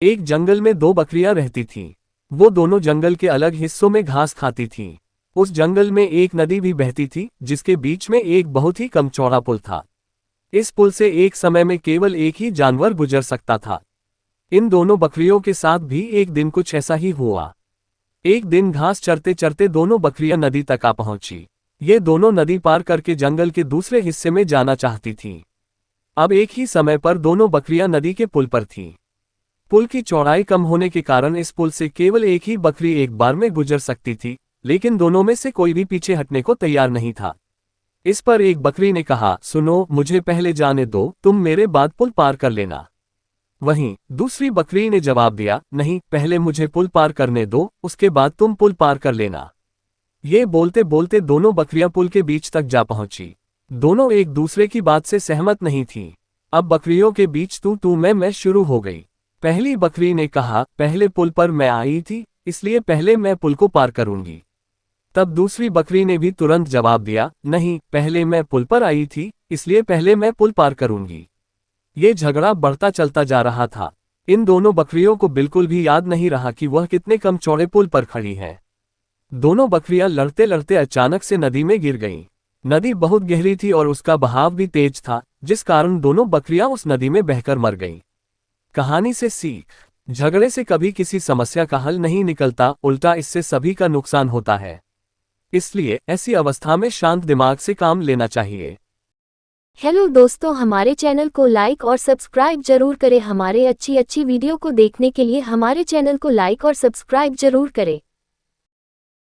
एक जंगल में दो बकरियां रहती थीं। वो दोनों जंगल के अलग हिस्सों में घास खाती थीं। उस जंगल में एक नदी भी बहती थी, जिसके बीच में एक बहुत ही कम चौड़ा पुल था। इस पुल से एक समय में केवल एक ही जानवर गुजर सकता था। इन दोनों बकरियों के साथ भी एक दिन कुछ ऐसा ही हुआ। एक दिन घास चरते चरते दोनों बकरियां नदी तक आ पहुंची। ये दोनों नदी पार करके जंगल के दूसरे हिस्से में जाना चाहती थीं। अब एक ही समय पर दोनों बकरियां नदी के पुल पर थीं। पुल की चौड़ाई कम होने के कारण इस पुल से केवल एक ही बकरी एक बार में गुजर सकती थी, लेकिन दोनों में से कोई भी पीछे हटने को तैयार नहीं था। इस पर एक बकरी ने कहा, सुनो, मुझे पहले जाने दो, तुम मेरे बाद पुल पार कर लेना। वहीं दूसरी बकरी ने जवाब दिया, नहीं, पहले मुझे पुल पार करने दो, उसके बाद तुम पुल पार कर लेना। ये बोलते बोलते दोनों बकरियां पुल के बीच तक जा पहुंची। दोनों एक दूसरे की बात से सहमत नहीं थीं। अब बकरियों के बीच तू मैं शुरू हो गई। पहली बकरी ने कहा, पहले पुल पर मैं आई थी, इसलिए पहले मैं पुल को पार करूंगी। तब दूसरी बकरी ने भी तुरंत जवाब दिया, नहीं, पहले मैं पुल पर आई थी, इसलिए पहले मैं पुल पार करूंगी। ये झगड़ा बढ़ता चलता जा रहा था। इन दोनों बकरियों को बिल्कुल भी याद नहीं रहा कि वह कितने कम चौड़े पुल पर खड़ी हैं। दोनों बकरियां लड़ते लड़ते अचानक से नदी में गिर गईं। नदी बहुत गहरी थी और उसका बहाव भी तेज था, जिस कारण दोनों बकरियां उस नदी में बहकर मर गईं। कहानी से सीख: झगड़े से कभी किसी समस्या का हल नहीं निकलता, उल्टा इससे सभी का नुकसान होता है। इसलिए ऐसी अवस्था में शांत दिमाग से काम लेना चाहिए। हेलो दोस्तों, हमारे चैनल को लाइक और सब्सक्राइब जरूर करें। हमारे अच्छी वीडियो को देखने के लिए हमारे चैनल को लाइक और सब्सक्राइब जरूर करें।